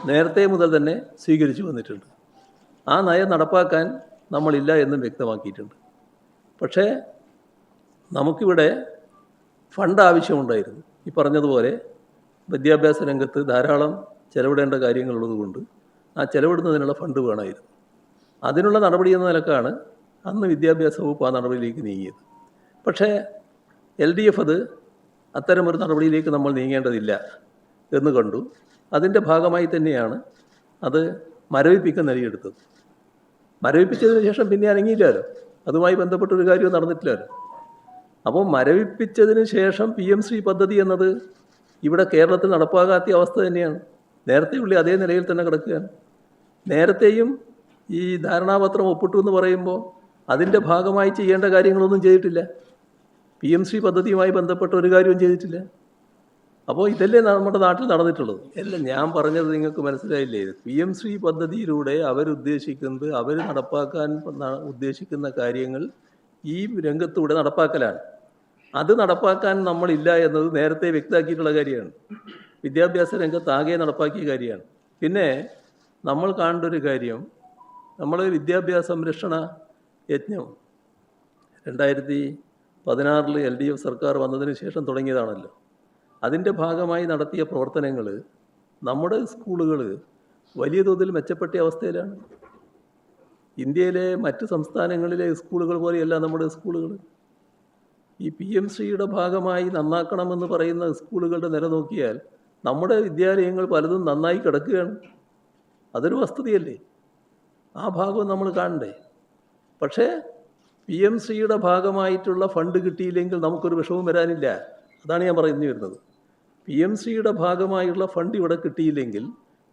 നേരത്തെ മുതൽ തന്നെ സ്വീകരിച്ചു വന്നിട്ടുണ്ട്. ആ നയം നടപ്പാക്കാൻ നമ്മളില്ല എന്നും വ്യക്തമാക്കിയിട്ടുണ്ട്. പക്ഷേ നമുക്കിവിടെ ഫണ്ട് ആവശ്യമുണ്ടായിരുന്നു. ഈ പറഞ്ഞതുപോലെ വിദ്യാഭ്യാസ രംഗത്ത് ധാരാളം ചെലവിടേണ്ട കാര്യങ്ങളുള്ളതുകൊണ്ട് ആ ചെലവിടുന്നതിനുള്ള ഫണ്ട് വേണമായിരുന്നു. അതിനുള്ള നടപടി എന്ന നിലക്കാണ് അന്ന് വിദ്യാഭ്യാസ വകുപ്പ് ആ നടപടിയിലേക്ക് നീങ്ങിയത്. പക്ഷേ LDF അത് അത്തരമൊരു നടപടിയിലേക്ക് നമ്മൾ നീങ്ങേണ്ടതില്ല എന്ന് കണ്ടു. അതിൻ്റെ ഭാഗമായി തന്നെയാണ് അത് മരവിപ്പിക്കാൻ നിലയെടുത്തത്. മരവിപ്പിച്ചതിന് ശേഷം പിന്നെ അനങ്ങിയില്ലല്ലോ, അതുമായി ബന്ധപ്പെട്ടൊരു കാര്യവും നടന്നിട്ടില്ലല്ലോ. അപ്പോൾ മരവിപ്പിച്ചതിന് ശേഷം PM-ശ്രീ പദ്ധതി എന്നത് ഇവിടെ കേരളത്തിൽ നടപ്പാകാത്ത അവസ്ഥ തന്നെയാണ്. നേരത്തെയുള്ള അതേ നിലയിൽ തന്നെ കിടക്കുകയാണ്. നേരത്തെയും ഈ ധാരണാപത്രം ഒപ്പിട്ടു എന്ന് പറയുമ്പോൾ അതിൻ്റെ ഭാഗമായി ചെയ്യേണ്ട കാര്യങ്ങളൊന്നും ചെയ്തിട്ടില്ല. PM-ശ്രീ പദ്ധതിയുമായി ബന്ധപ്പെട്ട ഒരു കാര്യവും ചെയ്തിട്ടില്ല. അപ്പോൾ ഇതല്ലേ നമ്മുടെ നാട്ടിൽ നടന്നിട്ടുള്ളത്. അല്ല, ഞാൻ പറഞ്ഞത് നിങ്ങൾക്ക് മനസ്സിലായില്ലേ? PM-ശ്രീ പദ്ധതിയിലൂടെ അവരുദ്ദേശിക്കുന്നത്, അവർ നടപ്പാക്കാൻ ഉദ്ദേശിക്കുന്ന കാര്യങ്ങൾ ഈ രംഗത്തൂടെ നടപ്പാക്കലാണ്. അത് നടപ്പാക്കാൻ നമ്മളില്ല എന്നത് നേരത്തെ വ്യക്തമാക്കിയിട്ടുള്ള കാര്യമാണ്. വിദ്യാഭ്യാസ രംഗത്ത് ആകെ നടപ്പാക്കിയ കാര്യമാണ്. പിന്നെ നമ്മൾ കാണേണ്ട ഒരു കാര്യം, നമ്മൾ വിദ്യാഭ്യാസ സംരക്ഷണ യജ്ഞം 2016 LDF സർക്കാർ വന്നതിന് ശേഷം തുടങ്ങിയതാണല്ലോ. അതിൻ്റെ ഭാഗമായി നടത്തിയ പ്രവർത്തനങ്ങൾ നമ്മുടെ സ്കൂളുകൾ വലിയ തോതിൽ മെച്ചപ്പെട്ട അവസ്ഥയിലാണ്. ഇന്ത്യയിലെ മറ്റ് സംസ്ഥാനങ്ങളിലെ സ്കൂളുകൾ പോലെയല്ല നമ്മുടെ സ്കൂളുകൾ. ഈ PM-ശ്രീയുടെ ഭാഗമായി നന്നാക്കണമെന്ന് പറയുന്ന സ്കൂളുകളുടെ നില നോക്കിയാൽ നമ്മുടെ വിദ്യാലയങ്ങൾ പലതും നന്നായി കിടക്കുകയാണ്. അതൊരു വസ്തുതയല്ലേ? ആ ഭാഗം നമ്മൾ കാണണ്ടേ? പക്ഷേ PM-ശ്രീയുടെ ഭാഗമായിട്ടുള്ള ഫണ്ട് കിട്ടിയില്ലെങ്കിൽ നമുക്കൊരു വിഷമവും വരാനില്ല. അതാണ് ഞാൻ പറഞ്ഞു വരുന്നത്. PM-ശ്രീയുടെ ഭാഗമായുള്ള ഫണ്ട് ഇവിടെ കിട്ടിയില്ലെങ്കിൽ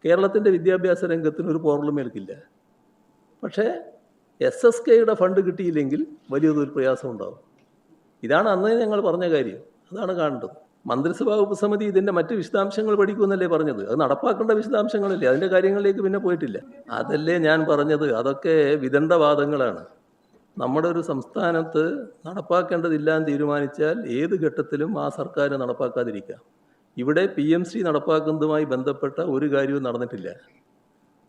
കേരളത്തിൻ്റെ വിദ്യാഭ്യാസ രംഗത്തിന് ഒരു പ്രോബ്ലം ഏൽക്കില്ല. പക്ഷേ SSKയുടെ ഫണ്ട് കിട്ടിയില്ലെങ്കിൽ വലിയൊരു പ്രയാസം ഉണ്ടാകും. ഇതാണ് അന്ന് ഞങ്ങൾ പറഞ്ഞ കാര്യം. അതാണ് കാണേണ്ടത്. മന്ത്രിസഭാ ഉപസമിതി ഇതിൻ്റെ മറ്റ് വിശദാംശങ്ങൾ പഠിക്കുമെന്നല്ലേ പറഞ്ഞത്. അത് നടപ്പാക്കേണ്ട വിശദാംശങ്ങളല്ലേ, അതിൻ്റെ കാര്യങ്ങളിലേക്ക് പിന്നെ പോയിട്ടില്ല. അതല്ലേ ഞാൻ പറഞ്ഞത്. അതൊക്കെ വിദണ്ഡവാദങ്ങളാണ്. നമ്മുടെ ഒരു സംസ്ഥാനത്ത് നടപ്പാക്കേണ്ടതില്ല എന്ന് തീരുമാനിച്ചാൽ ഏത് ഘട്ടത്തിലും ആ സർക്കാർ നടപ്പാക്കാതിരിക്കാം. ഇവിടെ PM-ശ്രീ നടപ്പാക്കുന്നതുമായി ബന്ധപ്പെട്ട ഒരു കാര്യവും നടന്നിട്ടില്ല.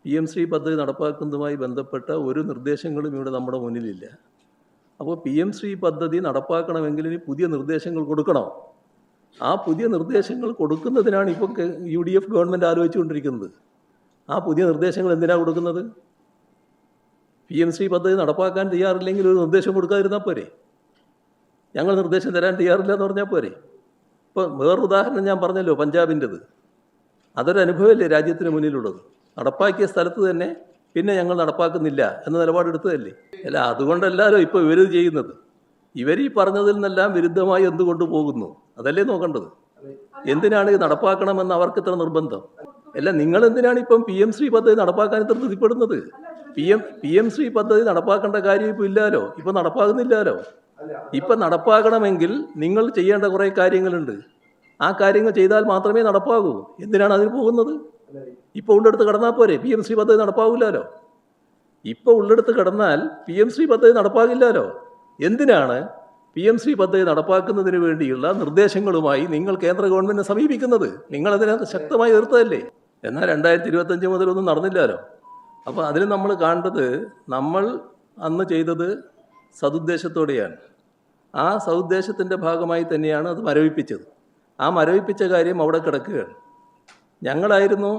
PM-ശ്രീ പദ്ധതി നടപ്പാക്കുന്നതുമായി ബന്ധപ്പെട്ട ഒരു നിർദ്ദേശങ്ങളും ഇവിടെ നമ്മുടെ മുന്നിലില്ല. അപ്പോൾ PM-ശ്രീ പദ്ധതി നടപ്പാക്കണമെങ്കിൽ ഇനി പുതിയ നിർദ്ദേശങ്ങൾ കൊടുക്കണം. ആ പുതിയ നിർദ്ദേശങ്ങൾ കൊടുക്കുന്നതിനാണ് ഇപ്പോൾ UDF ഗവൺമെൻറ് ആലോചിച്ചുകൊണ്ടിരിക്കുന്നത്. ആ പുതിയ നിർദ്ദേശങ്ങൾ എന്തിനാണ് കൊടുക്കുന്നത്? PM-ശ്രീ പദ്ധതി നടപ്പാക്കാൻ തയ്യാറില്ലെങ്കിൽ ഒരു നിർദ്ദേശം കൊടുക്കാതിരുന്നാൽ പോരെ? ഞങ്ങൾ നിർദ്ദേശം തരാൻ തയ്യാറില്ല എന്ന് പറഞ്ഞാൽ പോരെ? ഇപ്പോൾ വേറൊരു ഉദാഹരണം ഞാൻ പറഞ്ഞല്ലോ, പഞ്ചാബിൻ്റെത്. അതൊരു അനുഭവമല്ലേ രാജ്യത്തിന് മുന്നിലുള്ളത്. നടപ്പാക്കിയ സ്ഥലത്ത് തന്നെ പിന്നെ ഞങ്ങൾ നടപ്പാക്കുന്നില്ല എന്ന നിലപാടെടുത്തതല്ലേ? അല്ല, അതുകൊണ്ടല്ലാലോ ഇപ്പോൾ ഇവരിത് ചെയ്യുന്നത്. ഇവർ ഈ പറഞ്ഞതിൽ നിന്നെല്ലാം വിരുദ്ധമായി എന്തുകൊണ്ട് പോകുന്നു? അതല്ലേ നോക്കേണ്ടത്. എന്തിനാണ് ഇത് നടപ്പാക്കണമെന്ന് അവർക്ക് ഇത്ര നിർബന്ധം? അല്ല, നിങ്ങൾ എന്തിനാണ് ഇപ്പം PM-ശ്രീ പദ്ധതി നടപ്പാക്കാൻ ഇത്ര ധൃതിപ്പെടുന്നത്? PM-ശ്രീ പദ്ധതി നടപ്പാക്കേണ്ട കാര്യം ഇപ്പോൾ ഇല്ലാലോ, ഇപ്പം നടപ്പാകുന്നില്ലാലോ. ഇപ്പം നടപ്പാക്കണമെങ്കിൽ നിങ്ങൾ ചെയ്യേണ്ട കുറേ കാര്യങ്ങളുണ്ട്. ആ കാര്യങ്ങൾ ചെയ്താൽ മാത്രമേ നടപ്പാകൂ. എന്തിനാണ് അതിന് പോകുന്നത്? ഇപ്പോൾ ഉള്ളെടുത്ത് കിടന്നാൽ പോരെ? PM-ശ്രീ പദ്ധതി നടപ്പാകില്ലല്ലോ. ഇപ്പോൾ ഉള്ളെടുത്ത് കിടന്നാൽ PM-ശ്രീ പദ്ധതി നടപ്പാകില്ലല്ലോ. എന്തിനാണ് PM-ശ്രീ പദ്ധതി നടപ്പാക്കുന്നതിന് വേണ്ടിയുള്ള നിർദ്ദേശങ്ങളുമായി നിങ്ങൾ കേന്ദ്ര ഗവൺമെൻറ്റിനെ സമീപിക്കുന്നത്? നിങ്ങളതിനെ ശക്തമായി എതിർത്തതല്ലേ? എന്നാൽ 2025 മുതലൊന്നും നടന്നില്ലല്ലോ. അപ്പോൾ അതിൽ നമ്മൾ കാണേണ്ടത് നമ്മൾ അന്ന് ചെയ്തത് സതുദ്ദേശത്തോടെയാണ്. ആ സതുദ്ദേശത്തിൻ്റെ ഭാഗമായി തന്നെയാണ് അത് മരവിപ്പിച്ചത്. ആ മരവിപ്പിച്ച കാര്യം അവിടെ കിടക്കുകയാണ്. ഞങ്ങളായിരുന്നു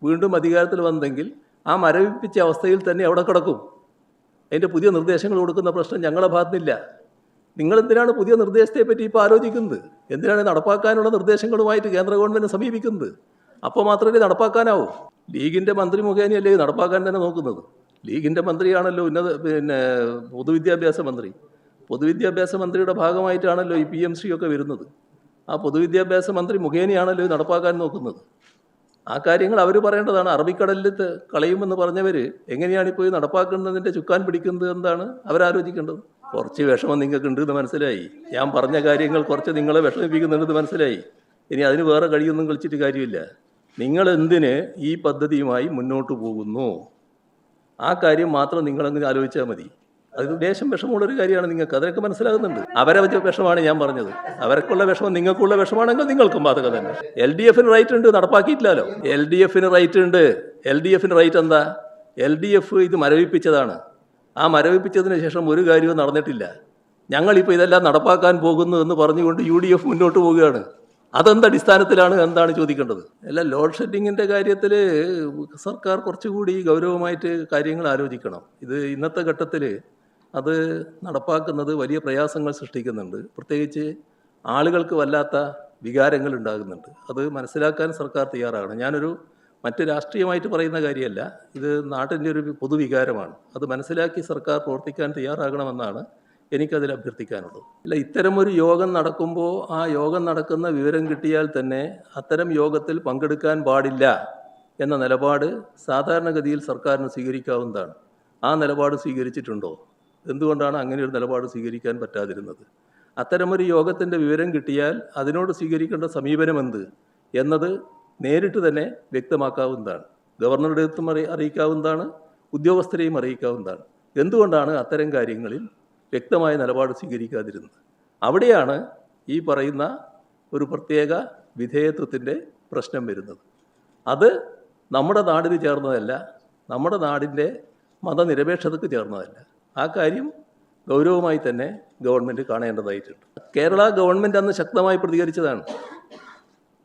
വീണ്ടും അധികാരത്തിൽ വന്നെങ്കിൽ ആ മരവിപ്പിച്ച അവസ്ഥയിൽ തന്നെ അവിടെ കിടക്കും. അതിൻ്റെ പുതിയ നിർദ്ദേശങ്ങൾ കൊടുക്കുന്ന പ്രശ്നം ഞങ്ങളുടെ ഭാഗത്തുനിന്നില്ല. നിങ്ങളെന്തിനാണ് പുതിയ നിർദ്ദേശത്തെ പറ്റി ഇപ്പോൾ ആലോചിക്കുന്നത്? എന്തിനാണ് നടപ്പാക്കാനുള്ള നിർദ്ദേശങ്ങളുമായിട്ട് കേന്ദ്ര ഗവൺമെൻറ് സമീപിക്കുന്നത്? അപ്പോൾ മാത്രമേ നടപ്പാക്കാനാവൂ. ലീഗിൻ്റെ മന്ത്രി മുഖേനയല്ലേ നടപ്പാക്കാൻ തന്നെ നോക്കുന്നത്. ലീഗിൻ്റെ മന്ത്രിയാണല്ലോ പൊതുവിദ്യാഭ്യാസ മന്ത്രി. പൊതുവിദ്യാഭ്യാസ മന്ത്രിയുടെ ഭാഗമായിട്ടാണല്ലോ ഈ PMC ഒക്കെ വരുന്നത്. ആ പൊതുവിദ്യാഭ്യാസ മന്ത്രി മുഖേനയാണല്ലോ നടപ്പാക്കാൻ നോക്കുന്നത്. ആ കാര്യങ്ങൾ അവർ പറയേണ്ടതാണ്. അറബിക്കടലിൽ കളയുമെന്ന് പറഞ്ഞവർ എങ്ങനെയാണിപ്പോൾ നടപ്പാക്കുന്നതിൻ്റെ ചുക്കാൻ പിടിക്കുന്നത് എന്താണ് അവരാലോചിക്കേണ്ടത്. കുറച്ച് വിഷമം നിങ്ങൾക്ക് ഉണ്ടെന്ന് മനസ്സിലായി. ഞാൻ പറഞ്ഞ കാര്യങ്ങൾ കുറച്ച് നിങ്ങളെ വിഷമിപ്പിക്കുന്നുണ്ടെന്ന് മനസ്സിലായി. ഇനി അതിന് വേറെ കഴിയൊന്നും കളിച്ചിട്ട് കാര്യമില്ല. നിങ്ങൾ എന്തിന് ഈ പദ്ധതിയുമായി മുന്നോട്ട് പോകുന്നു? ആ കാര്യം മാത്രം നിങ്ങളങ്ങ് ആലോചിച്ചാൽ മതി. അത് ദേശം വിഷമമുള്ളൊരു കാര്യമാണ് നിങ്ങൾക്ക്. അതൊക്കെ മനസ്സിലാകുന്നുണ്ട്. അവരെ വിഷമാണ് ഞാൻ പറഞ്ഞത്. അവർക്കുള്ള വിഷമം നിങ്ങൾക്കുള്ള വിഷമാണെങ്കിൽ നിങ്ങൾക്കും ബാധക തന്നെ. LDFന് റൈറ്റ് ഉണ്ട്, നടപ്പാക്കിയിട്ടില്ലല്ലോ. LDFന് റൈറ്റ് ഉണ്ട്. LDFന് റൈറ്റ് എന്താ? LDF ഇത് മരവിപ്പിച്ചതാണ്. ആ മരവിപ്പിച്ചതിന് ശേഷം ഒരു കാര്യവും നടന്നിട്ടില്ല. ഞങ്ങളിപ്പോൾ ഇതെല്ലാം നടപ്പാക്കാൻ പോകുന്നു എന്ന് പറഞ്ഞുകൊണ്ട് UDF മുന്നോട്ട് പോവുകയാണ്. അതെന്തടിസ്ഥാനത്തിലാണ് എന്താണ് ചോദിക്കേണ്ടത്? അല്ല, ലോഡ് ഷെഡിങ്ങിൻ്റെ കാര്യത്തിൽ സർക്കാർ കുറച്ചുകൂടി ഗൗരവമായിട്ട് കാര്യങ്ങൾ ആലോചിക്കണം. ഇത് ഇന്നത്തെ ഘട്ടത്തിൽ അത് നടപ്പാക്കുന്നത് വലിയ പ്രയാസങ്ങൾ സൃഷ്ടിക്കുന്നുണ്ട്. പ്രത്യേകിച്ച് ആളുകൾക്ക് വല്ലാത്ത വികാരങ്ങൾ ഉണ്ടാകുന്നുണ്ട്. അത് മനസ്സിലാക്കാൻ സർക്കാർ തയ്യാറാകണം. ഞാനൊരു മറ്റ് രാഷ്ട്രീയമായിട്ട് പറയുന്ന കാര്യമല്ല, ഇത് നാട്ടിൻ്റെ ഒരു പൊതുവികാരമാണ്. അത് മനസ്സിലാക്കി സർക്കാർ പ്രവർത്തിക്കാൻ തയ്യാറാകണമെന്നാണ് എനിക്കതിൽ അഭ്യർത്ഥിക്കാനുള്ളത്. അല്ല, ഇത്തരമൊരു യോഗം നടക്കുമ്പോൾ ആ യോഗം നടക്കുന്ന വിവരം കിട്ടിയാൽ തന്നെ അത്തരം യോഗത്തിൽ പങ്കെടുക്കാൻ പാടില്ല എന്ന നിലപാട് സാധാരണഗതിയിൽ സർക്കാരിന് സ്വീകരിക്കാവുന്നതാണ്. ആ നിലപാട് സ്വീകരിച്ചിട്ടുണ്ടോ? എന്തുകൊണ്ടാണ് അങ്ങനെ ഒരു നിലപാട് സ്വീകരിക്കാൻ പറ്റാതിരുന്നത്? അത്തരമൊരു യോഗത്തിൻ്റെ വിവരം കിട്ടിയാൽ അതിനോട് സ്വീകരിക്കേണ്ട സമീപനം എന്ത് എന്നത് നേരിട്ട് തന്നെ വ്യക്തമാക്കാവുന്നതാണ്. ഗവർണറുടെ അടുത്തും അറിയിക്കാവുന്നതാണ്, ഉദ്യോഗസ്ഥരെയും അറിയിക്കാവുന്നതാണ്. എന്തുകൊണ്ടാണ് അത്തരം കാര്യങ്ങളിൽ വ്യക്തമായ നിലപാട് സ്വീകരിക്കാതിരുന്നത്? അവിടെയാണ് ഈ പറയുന്ന ഒരു പ്രത്യേക വിധേയത്വത്തിൻ്റെ പ്രശ്നം വരുന്നത്. അത് നമ്മുടെ നാടിന് ചേർന്നതല്ല, നമ്മുടെ നാടിൻ്റെ മതനിരപേക്ഷതയ്ക്ക് ചേർന്നതല്ല. ആ കാര്യം ഗൗരവമായി തന്നെ ഗവൺമെൻറ് കാണേണ്ടതായിട്ടുണ്ട്. കേരള ഗവൺമെൻറ് അന്ന് ശക്തമായി പ്രതികരിച്ചതാണ്.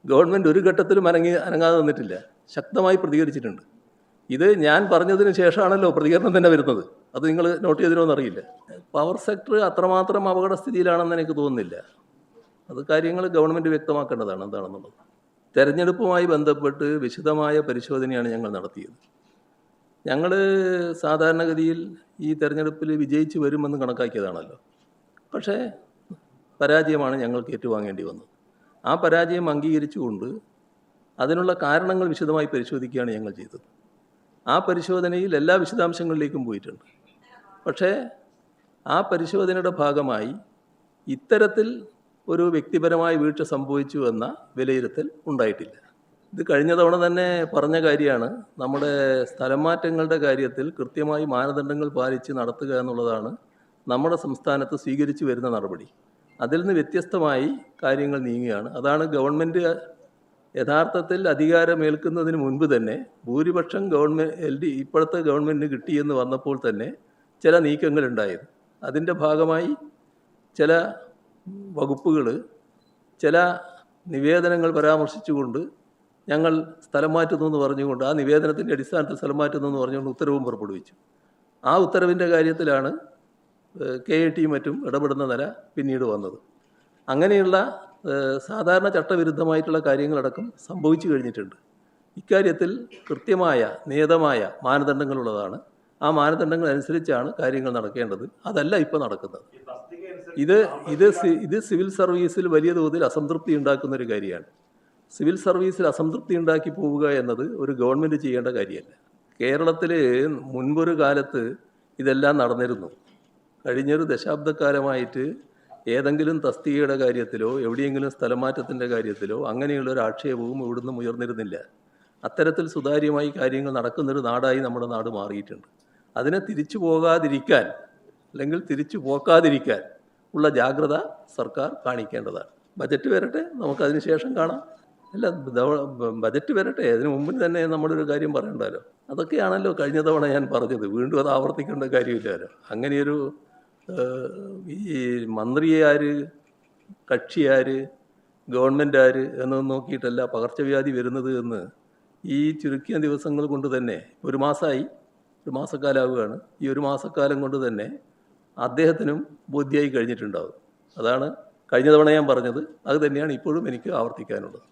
ഗവൺമെൻറ് ഒരു ഘട്ടത്തിലും അനങ്ങാതെ നിന്നിട്ടില്ല, ശക്തമായി പ്രതികരിച്ചിട്ടുണ്ട്. ഇത് ഞാൻ പറഞ്ഞതിന് ശേഷമാണല്ലോ പ്രതികരണം തന്നെ വരുന്നത്. അത് നിങ്ങൾ നോട്ട് ചെയ്തിരുമോ അറിയില്ല. പവർ സെക്ടർ അത്രമാത്രം അപകടസ്ഥിതിയിലാണെന്ന് എനിക്ക് തോന്നുന്നില്ല. അത് കാര്യങ്ങൾ ഗവൺമെൻറ് വ്യക്തമാക്കേണ്ടതാണ് എന്താണെന്നുള്ളത്. തെരഞ്ഞെടുപ്പുമായി ബന്ധപ്പെട്ട് വിശദമായ പരിശോധനയാണ് ഞങ്ങൾ നടത്തിയത്. ഞങ്ങൾ സാധാരണഗതിയിൽ ഈ തെരഞ്ഞെടുപ്പിൽ വിജയിച്ച് വരുമെന്ന് കണക്കാക്കിയതാണല്ലോ. പക്ഷേ പരാജയമാണ് ഞങ്ങൾക്ക് ഏറ്റുവാങ്ങേണ്ടി വന്നത്. ആ പരാജയം അംഗീകരിച്ചുകൊണ്ട് അതിനുള്ള കാരണങ്ങൾ വിശദമായി പരിശോധിക്കുകയാണ് ഞങ്ങൾ ചെയ്തത്. ആ പരിശോധനയിൽ എല്ലാ വിശദാംശങ്ങളിലേക്കും പോയിട്ടുണ്ട്. പക്ഷേ ആ പരിശോധനയുടെ ഭാഗമായി ഇത്തരത്തിൽ ഒരു വ്യക്തിപരമായ വീഴ്ച സംഭവിച്ചു എന്ന വിലയിരുത്തൽ ഉണ്ടായിട്ടില്ല. ഇത് കഴിഞ്ഞ തവണ തന്നെ പറഞ്ഞ കാര്യമാണ്. നമ്മുടെ സ്ഥലം മാറ്റങ്ങളുടെ കാര്യത്തിൽ കൃത്യമായി മാനദണ്ഡങ്ങൾ പാലിച്ച് നടത്തുക എന്നുള്ളതാണ് നമ്മുടെ സംസ്ഥാനത്ത് സ്വീകരിച്ചു വരുന്ന നടപടി. അതിൽ നിന്ന് വ്യത്യസ്തമായി കാര്യങ്ങൾ നീങ്ങുകയാണ്. അതാണ് ഗവൺമെൻറ് യഥാർത്ഥത്തിൽ അധികാരമേൽക്കുന്നതിന് മുൻപ് തന്നെ ഭൂരിപക്ഷം ഇപ്പോഴത്തെ ഗവൺമെൻറ്റിന് കിട്ടിയെന്ന് വന്നപ്പോൾ തന്നെ ചില നീക്കങ്ങളുണ്ടായത്. അതിൻ്റെ ഭാഗമായി ചില വകുപ്പുകൾ ചില നിവേദനങ്ങൾ പരാമർശിച്ചുകൊണ്ട് ഞങ്ങൾ സ്ഥലം മാറ്റുന്നു എന്ന് പറഞ്ഞുകൊണ്ട്, ആ നിവേദനത്തിൻ്റെ അടിസ്ഥാനത്തിൽ സ്ഥലം മാറ്റുന്നു എന്ന് പറഞ്ഞുകൊണ്ട് ഉത്തരവും പുറപ്പെടുവിച്ചു. ആ ഉത്തരവിൻ്റെ കാര്യത്തിലാണ് KIT മറ്റും ഇടപെടുന്ന നില പിന്നീട് വന്നത്. അങ്ങനെയുള്ള സാധാരണ ചട്ടവിരുദ്ധമായിട്ടുള്ള കാര്യങ്ങളടക്കം സംഭവിച്ചു കഴിഞ്ഞിട്ടുണ്ട്. ഇക്കാര്യത്തിൽ കൃത്യമായ നിയതമായ മാനദണ്ഡങ്ങളുള്ളതാണ്. ആ മാനദണ്ഡങ്ങൾ അനുസരിച്ചാണ് കാര്യങ്ങൾ നടക്കേണ്ടത്. അതല്ല ഇപ്പോൾ നടക്കുന്നത്. ഇത് സിവിൽ സർവീസിൽ വലിയ തോതിൽ അസംതൃപ്തി ഉണ്ടാക്കുന്ന ഒരു കാര്യമാണ്. സിവിൽ സർവീസിൽ അസംതൃപ്തി ഉണ്ടാക്കി പോവുക എന്നത് ഒരു ഗവൺമെൻറ് ചെയ്യേണ്ട കാര്യമല്ല. കേരളത്തിൽ മുൻപൊരു കാലത്ത് ഇതെല്ലാം നടന്നിരുന്നു. കഴിഞ്ഞൊരു ദശാബ്ദക്കാലമായിട്ട് ഏതെങ്കിലും തസ്തികയുടെ കാര്യത്തിലോ എവിടെയെങ്കിലും സ്ഥലമാറ്റത്തിൻ്റെ കാര്യത്തിലോ അങ്ങനെയുള്ളൊരു ആക്ഷേപവും ഇവിടുന്ന് ഉയർന്നിരുന്നില്ല. അത്തരത്തിൽ സുതാര്യമായി കാര്യങ്ങൾ നടക്കുന്നൊരു നാടായി നമ്മുടെ നാട് മാറിയിട്ടുണ്ട്. അതിനെ തിരിച്ചു പോകാതിരിക്കാൻ അല്ലെങ്കിൽ തിരിച്ചു പോക്കാതിരിക്കാൻ ഉള്ള ജാഗ്രത സർക്കാർ കാണിക്കേണ്ടതാണ്. ബജറ്റ് വരട്ടെ, നമുക്കതിന് ശേഷം കാണാം. അല്ല, ബജറ്റ് വരട്ടെ, അതിന് മുമ്പിൽ തന്നെ നമ്മളൊരു കാര്യം പറയണ്ടല്ലോ. അതൊക്കെയാണല്ലോ കഴിഞ്ഞ തവണ ഞാൻ പറഞ്ഞത്, വീണ്ടും അത് ആവർത്തിക്കേണ്ട കാര്യമില്ലല്ലോ. അങ്ങനെയൊരു ഈ മന്ത്രി ആര്, കക്ഷി ആര്, ഗവൺമെൻറ് ആര് എന്നൊന്നും നോക്കിയിട്ടല്ല പകർച്ചവ്യാധി വരുന്നത് എന്ന് ഈ ചുരുക്കിയ ദിവസങ്ങൾ കൊണ്ട് തന്നെ, ഒരു മാസമായി, ഒരു മാസക്കാലാവുകയാണ്, ഈ ഒരു മാസക്കാലം കൊണ്ട് തന്നെ അദ്ദേഹത്തിനും ബോധ്യമായി കഴിഞ്ഞിട്ടുണ്ടാവും. അതാണ് കഴിഞ്ഞ തവണ ഞാൻ പറഞ്ഞത്, അത് തന്നെയാണ് ഇപ്പോഴും എനിക്ക് ആവർത്തിക്കാനുള്ളത്.